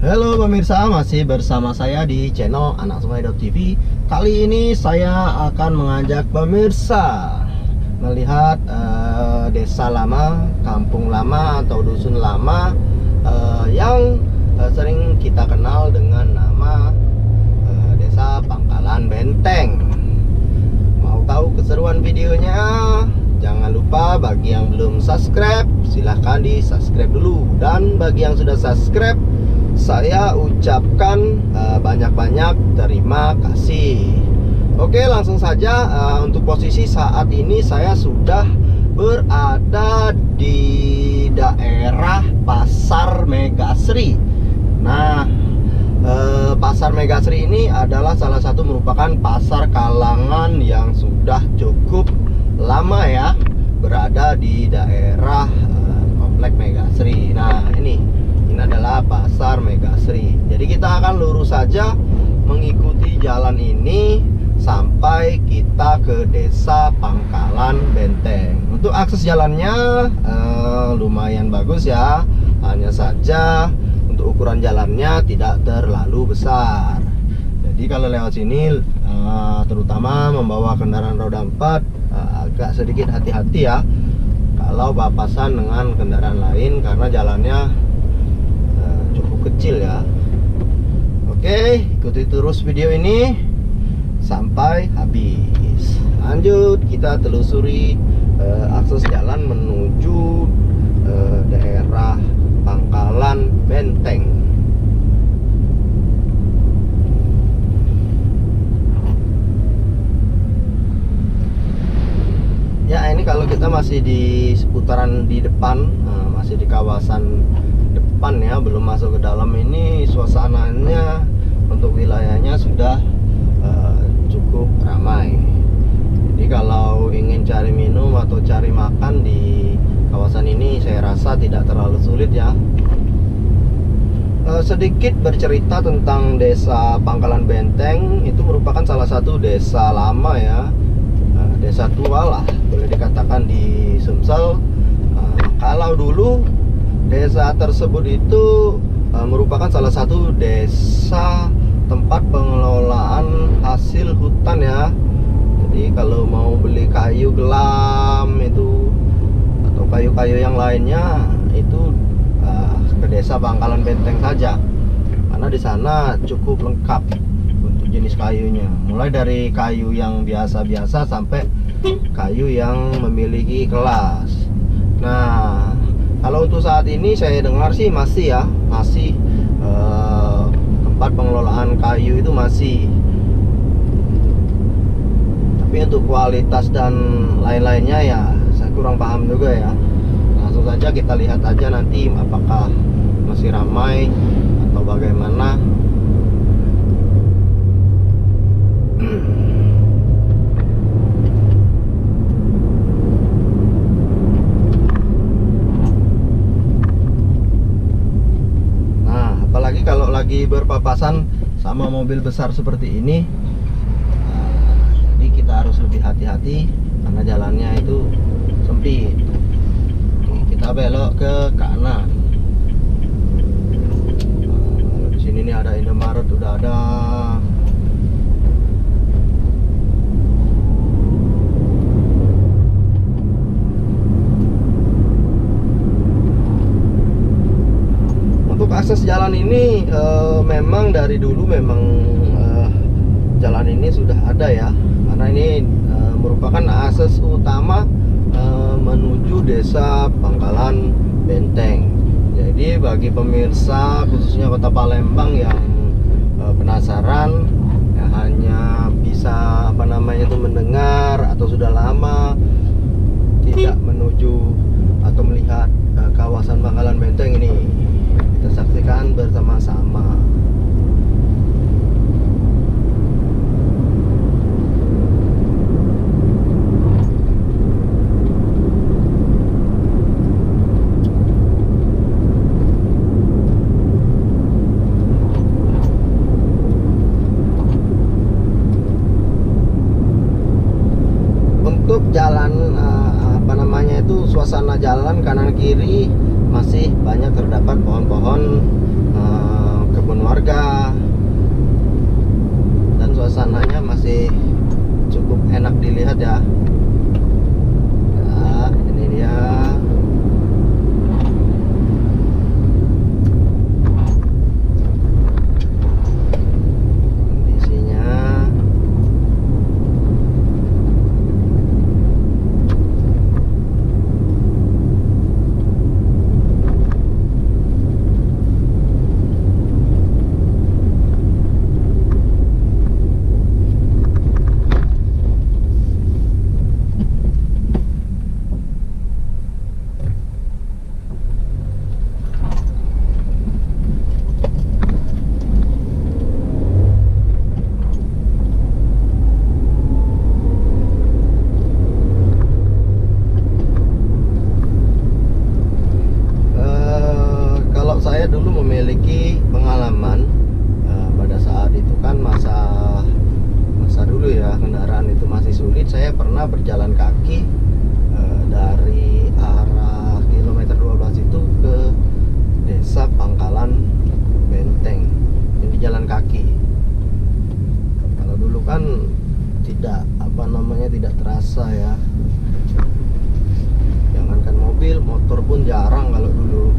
Halo pemirsa, masih bersama saya di channel AnakSungai.tv. Kali ini saya akan mengajak pemirsa melihat desa lama, kampung lama atau dusun lama yang sering kita kenal dengan nama Desa Pangkalan Benteng. Mau tahu keseruan videonya? Jangan lupa bagi yang belum subscribe, silahkan di subscribe dulu. Dan bagi yang sudah subscribe, saya ucapkan banyak-banyak terima kasih. Oke, langsung saja. Untuk posisi saat ini saya sudah berada di daerah Pasar Megasri. Nah, Pasar Megasri ini adalah salah satu merupakan pasar kalangan yang sudah cukup lama ya berada di daerah Komplek Megasri. Nah, ini adalah Pasar Megasri. Jadi kita akan lurus saja mengikuti jalan ini sampai kita ke Desa Pangkalan Benteng. Untuk akses jalannya lumayan bagus ya. Hanya saja untuk ukuran jalannya tidak terlalu besar. Jadi kalau lewat sini terutama membawa kendaraan roda 4 agak sedikit hati-hati ya kalau papasan dengan kendaraan lain karena jalannya cukup kecil ya. Oke, ikuti terus video ini sampai habis. Lanjut, kita telusuri akses jalan menuju daerah Pangkalan Benteng. Ya, ini kalau kita masih di seputaran di depan, masih di kawasan depan ya, belum masuk ke dalam. Ini suasananya untuk wilayahnya sudah cukup ramai. Jadi kalau ingin cari minum atau cari makan di kawasan ini saya rasa tidak terlalu sulit ya. Sedikit bercerita tentang Desa Pangkalan Benteng, itu merupakan salah satu desa lama ya, desa tua lah boleh dikatakan di Sumsel. Kalau dulu desa tersebut itu merupakan salah satu desa tempat pengelolaan hasil hutan ya. Jadi kalau mau beli kayu gelam itu atau kayu-kayu yang lainnya itu ke Desa Pangkalan Benteng saja, karena di sana cukup lengkap untuk jenis kayunya, mulai dari kayu yang biasa-biasa sampai kayu yang memiliki kelas. Nah, kalau untuk saat ini saya dengar sih masih ya, masih tempat pengelolaan kayu itu masih. Tapi untuk kualitas dan lain-lainnya ya saya kurang paham juga ya. Langsung saja kita lihat aja nanti apakah masih ramai atau bagaimana. Apalagi kalau lagi berpapasan sama mobil besar seperti ini, jadi kita harus lebih hati-hati karena jalannya itu sempit. Oke, kita belok ke kanan. Di sini nih ada Indomaret, udah ada. Akses jalan ini memang dari dulu memang jalan ini sudah ada ya, karena ini merupakan akses utama menuju Desa Pangkalan Benteng. Jadi bagi pemirsa khususnya Kota Palembang yang penasaran ya, hanya bisa mendengar atau sudah lama tidak menuju atau melihat kawasan Pangkalan Benteng ini, kita saksikan bersama-sama. Untuk jalan suasana jalan kanan kiri masih banyak terdapat pohon-pohon maupun warga, dan suasananya masih cukup enak dilihat ya. Nah, ini dia. Saya dulu memiliki pengalaman pada saat itu kan masa dulu ya, kendaraan itu masih sulit. Saya pernah berjalan kaki dari arah kilometer 12 itu ke desa Pangkalan Benteng. Ini jalan kaki. Kalau dulu kan tidak tidak terasa ya. Jangankan mobil, motor pun jarang kalau dulu.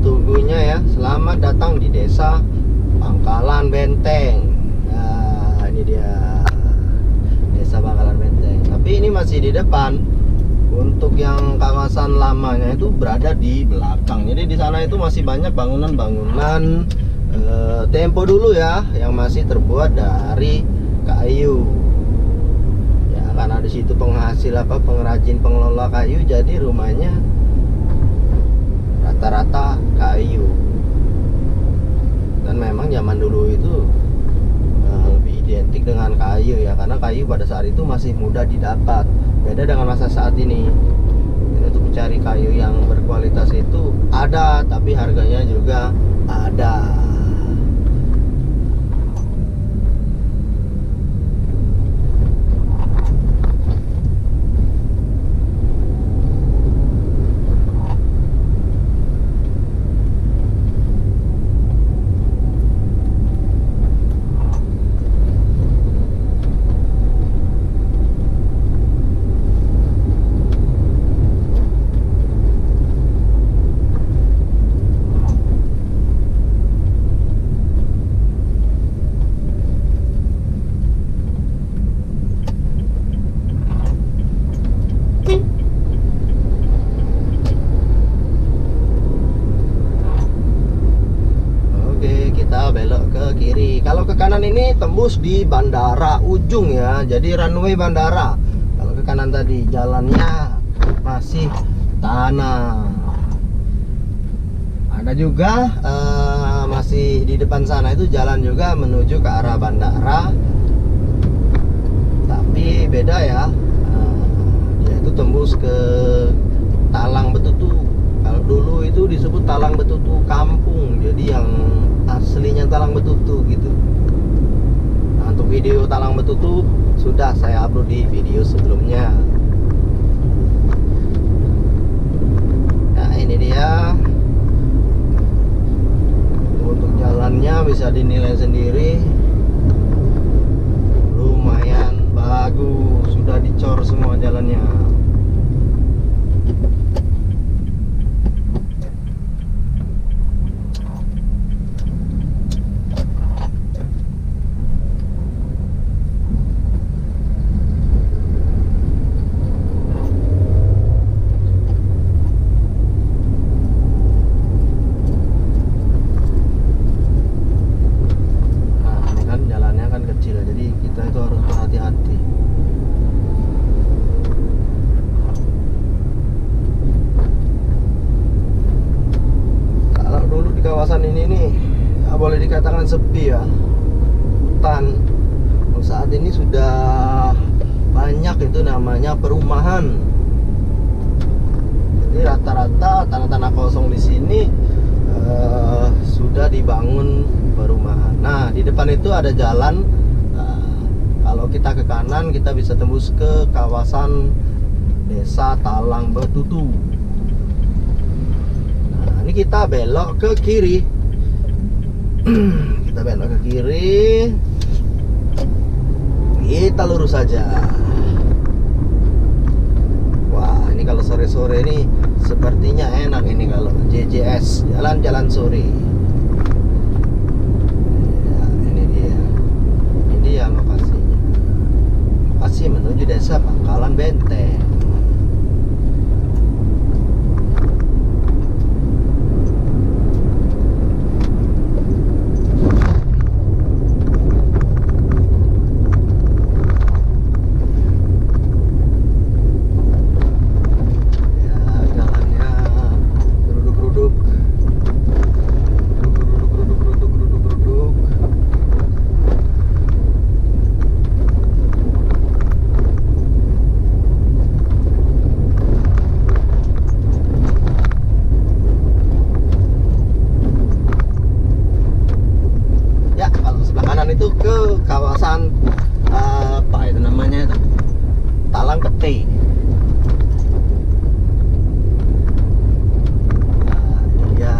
Tunggunya ya, selamat datang di desa Pangkalan Benteng. Nah, ini dia desa Pangkalan Benteng. Tapi ini masih di depan. Untuk yang kawasan lamanya itu berada di belakang. Jadi di sana itu masih banyak bangunan-bangunan tempo dulu ya, yang masih terbuat dari kayu. Ya, karena di situ pengrajin pengelola kayu, jadi rumahnya rata-rata kayu. Dan memang zaman dulu itu lebih identik dengan kayu ya, karena kayu pada saat itu masih mudah didapat. Beda dengan masa saat ini. Dan untuk mencari kayu yang berkualitas itu ada, tapi harganya juga ada. Belok ke kiri. Kalau ke kanan ini tembus di bandara ujung ya, jadi runway bandara. Kalau ke kanan tadi jalannya masih tanah. Ada juga masih di depan sana itu jalan juga menuju ke arah bandara, tapi beda ya. Dia itu tembus ke Talang Betutu. Kalau dulu itu disebut Talang Betutu Kampung, jadi yang aslinya Talang Betutu gitu. Nah, untuk video Talang Betutu sudah saya upload di video sebelumnya. Nah, ini dia. Untuk jalannya bisa dinilai sendiri, lumayan bagus, sudah dicor semua jalannya. Kawasan ini nih ya, boleh dikatakan sepi ya, hutan. Saat ini sudah banyak itu namanya perumahan. Jadi rata-rata tanah-tanah kosong di sini sudah dibangun perumahan. Nah, di depan itu ada jalan. Kalau kita ke kanan, kita bisa tembus ke kawasan Desa Talang Betutu. Nah, ini kita belok ke kiri. Kita belok ke kiri. Kita lurus saja. Wah, ini kalau sore-sore ini sepertinya enak ini kalau JJS, jalan-jalan sore. Ya, ini dia lokasinya. Lokasi menuju Desa Pangkalan Benteng. Itu ke kawasan apa itu namanya itu Talang Peti. Nah, ya.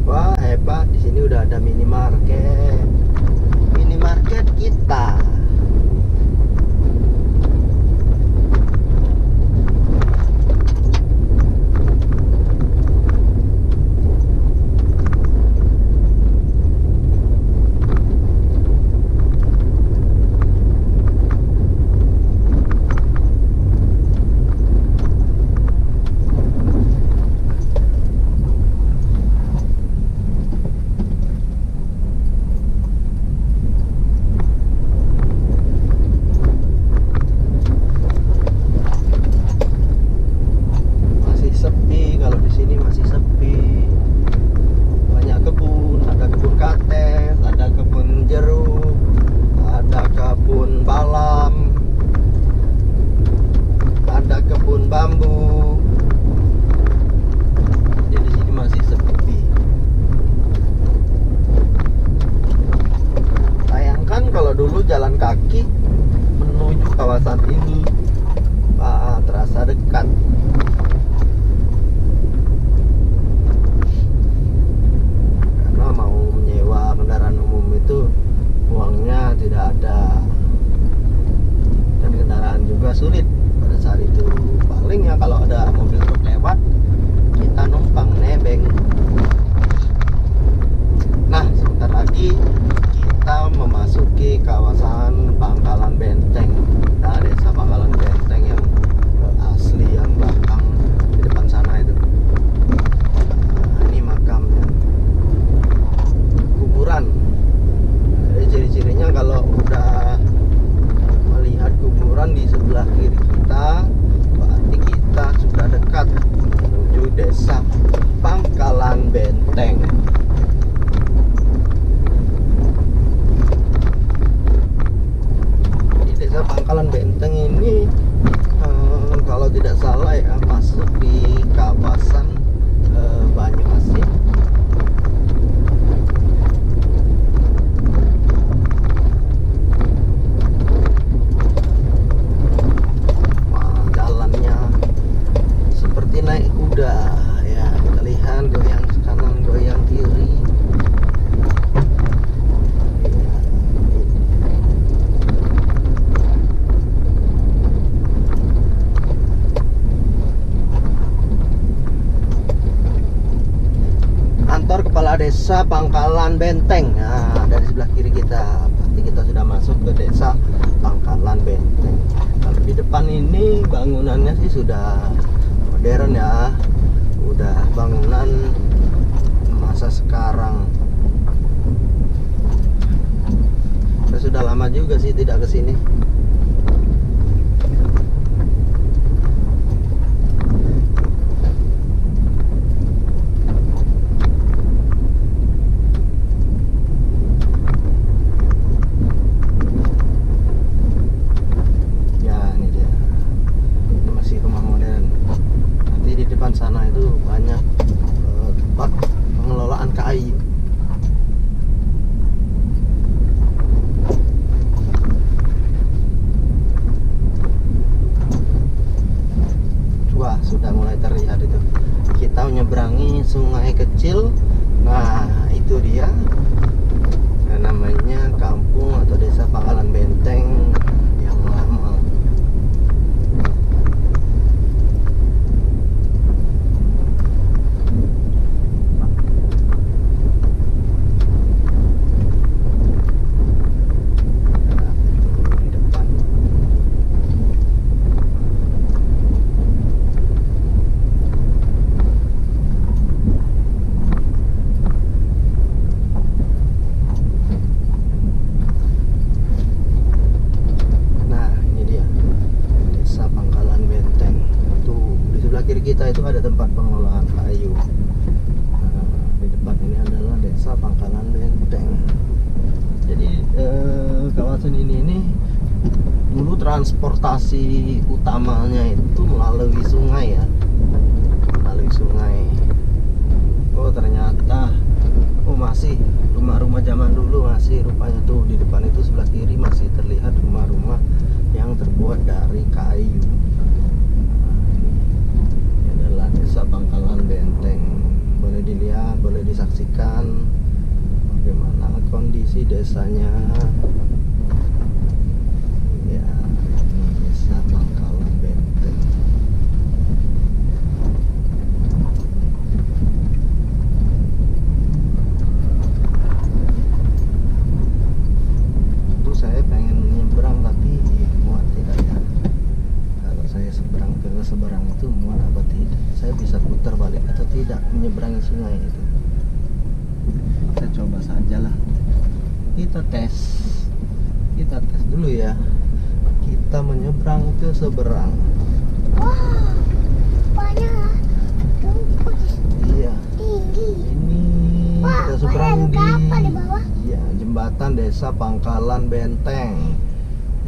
Wah, hebat, di sini udah ada minimarket. Minimarket kita. Bambu. Jadi di sini masih sepi. Bayangkan kalau dulu jalan kaki menuju kawasan ini, terasa dekat. Karena mau menyewa kendaraan umum itu uangnya tidak ada, dan kendaraan juga sulit pada saat itu. Palingnya kalau ada mobil truk lewat, kita numpang nebeng. Nah, sebentar lagi kita memasuki kawasan Pangkalan Benteng. Nah, Desa Pangkalan Benteng yang asli, yang belakang di depan sana itu. Nah, ini makamnya, kuburan. Jadi ciri-cirinya kalau udah melihat kuburan di sebelah kiri kita, berarti kita sudah dekat menuju Desa Pangkalan Benteng. Di Desa Pangkalan Benteng ini kalau tidak salah ya masuk di kawasan Banyuasin. Naik kuda ya, kita lihat goyang kanan goyang kiri. Kantor Kepala Desa Pangkalan Benteng. Nah, dari sebelah kiri kita, berarti kita sudah masuk ke Desa Pangkalan Benteng. Kalau di depan ini bangunannya sih sudah modern ya, udah bangunan masa sekarang. Saya sudah lama juga sih tidak kesini. sungai kecil. Nah itu dia namanya kampung atau desa Pangkalan Benteng yang lama. Kita itu ada tempat pengolahan kayu. Nah, di depan ini adalah desa Pangkalan Benteng. Jadi kawasan ini dulu transportasi utamanya itu melalui sungai ya, melalui sungai. Oh ternyata, oh masih rumah-rumah zaman dulu masih rupanya tuh di depan itu sebelah kiri masih terlihat rumah-rumah yang terbuat dari kayu. Desa Pangkalan Benteng, boleh dilihat, boleh disaksikan bagaimana kondisi desanya. Ya, ini desa Pangkalan Benteng. Itu saya pengen nyebrang tapi muat tidak ya. Kalau saya seberang ke seberang itu muat apa tidak? Saya bisa putar balik atau tidak menyeberangi sungai itu. Kita coba sajalah. Kita tes dulu ya. Kita menyeberang ke seberang. Wah, banyak rumput. Iya. Tinggi. Ini Wah, kita seberang ada kapal di bawah. ya, jembatan desa Pangkalan Benteng.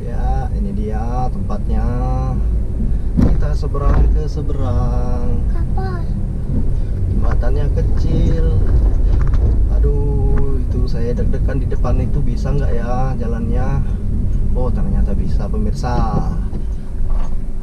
Ya, ini dia tempatnya. Kita seberang ke seberang. Kapal. Jembatannya kecil. Aduh, itu saya deg-degan di depan itu bisa nggak ya jalannya. Oh ternyata bisa pemirsa.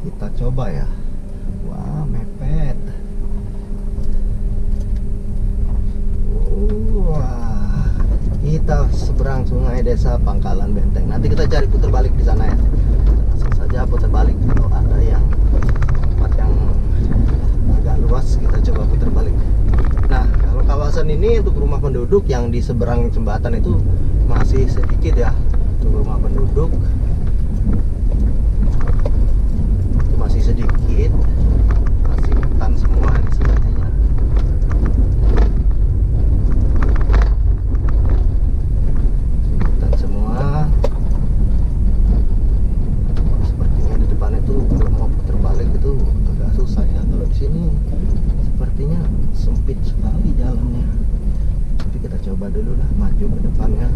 Kita coba ya. Wah mepet. Wah, kita seberang sungai desa Pangkalan Benteng. Nanti kita cari putar balik di sana ya. Langsung saja putar balik. Kalau ada yang tempat yang agak luas kita coba putar balik. Nah kalau kawasan ini untuk rumah penduduk yang di seberang jembatan itu masih sedikit ya. Untuk rumah penduduk itu masih sedikit, masih hutan semua ini sepertinya. Hutan semua. Sepertinya di depan itu kalau mau putar balik itu agak susah ya. Kalau di sini sepertinya sempit sekali jalannya. Tapi kita coba dulu lah maju ke depannya.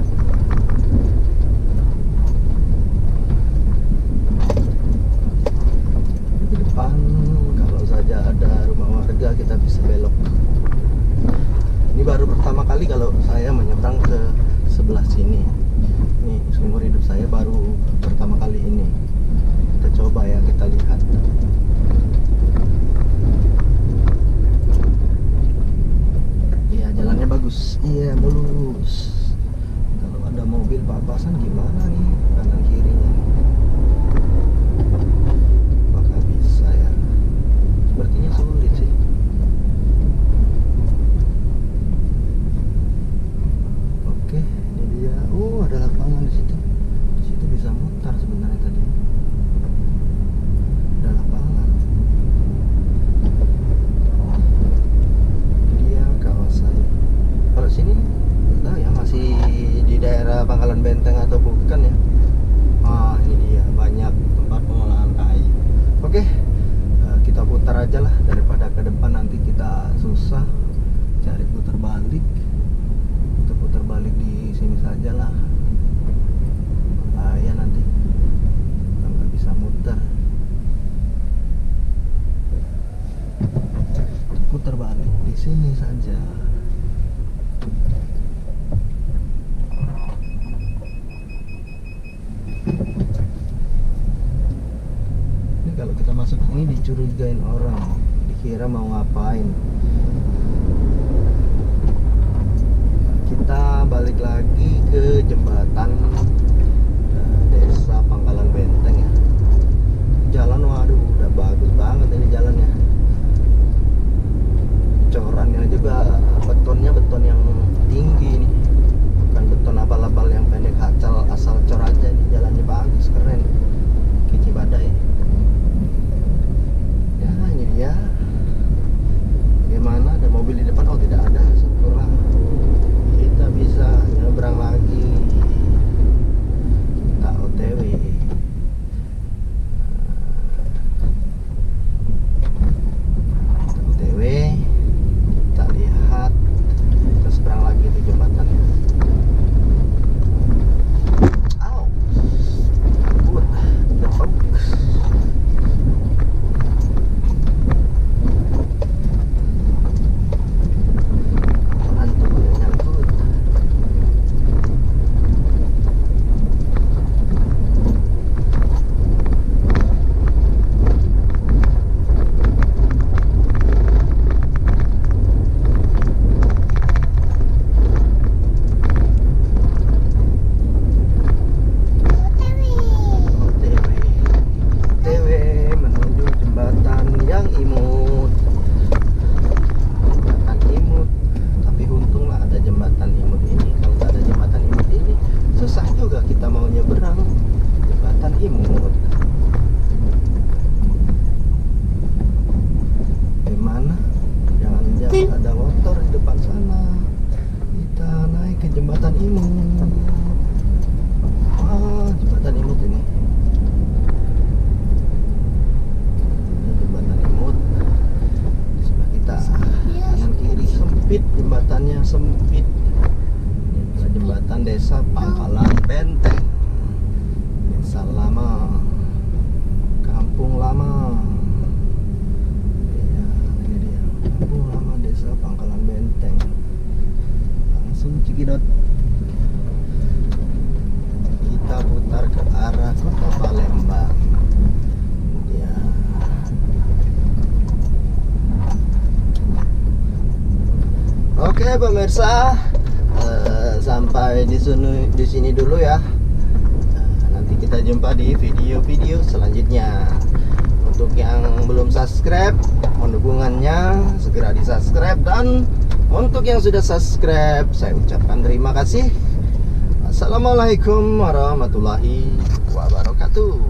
Di depan kalau saja ada rumah warga kita bisa belok. Ini baru pertama kali kalau saya menyeberang ke sebelah sini. Ini seumur hidup saya baru pertama kali ini. Kita coba ya, kita lihat. Iya jalannya bagus, iya mulus. Kalau ada mobil papasan gimana nih kanan kirinya? Apakah bisa ya? Sepertinya sulit sih. Oke, ini dia. Oh ada lapangan di situ. Di situ bisa mutar sebenarnya tadi. Ada lapangan. Dia kawasan. Kalau sini enggak ya, masih di daerah Pangkalan Benteng atau bukan ya? Ah ini dia banyak tempat pengolahan kayu. Oke, kita putar aja lah daripada ke depan nanti kita susah cari putar balik. Kita putar balik di sini saja lah. Bahaya nanti kita nggak bisa muter. Putar balik di sini saja. Ini kalau kita masuk ini dicurigain orang, dikira mau ngapain. kita balik lagi ke jembatan Desa Pangkalan Benteng ya. Jalan waduh udah bagus banget ini jalannya. Corannya juga betonnya beton yang tinggi nih. Bukan beton abal-abal yang pendek asal cor aja nih, jalannya bagus, keren. Kiki badai. Ya ini dia. Bagaimana, ada mobil di depan? Oh tidak ada, syukurlah. Kita bisa nyebrang lagi. Kita OTW. Kita OTW. Kita lihat. Kita seberang lagi di jembatannya. Au. Bagus. Ada motor di depan sana. Kita naik ke jembatan Imut. Wah, jembatan Imut ini. Ini jembatan Imut. Di sebelah kita kanan kiri sempit, jembatannya sempit. Ini adalah jembatan Desa Pangkalan Benteng. Desa lama, kampung lama. Desa Pangkalan Benteng. Langsung Cikidot. Kita putar ke arah kota Palembang. Ya. Oke pemirsa, sampai di sini dulu ya. Nanti kita jumpa di video-video selanjutnya. Untuk yang belum subscribe, mohon dukungannya segera di subscribe, dan untuk yang sudah subscribe saya ucapkan terima kasih. Assalamualaikum warahmatullahi wabarakatuh.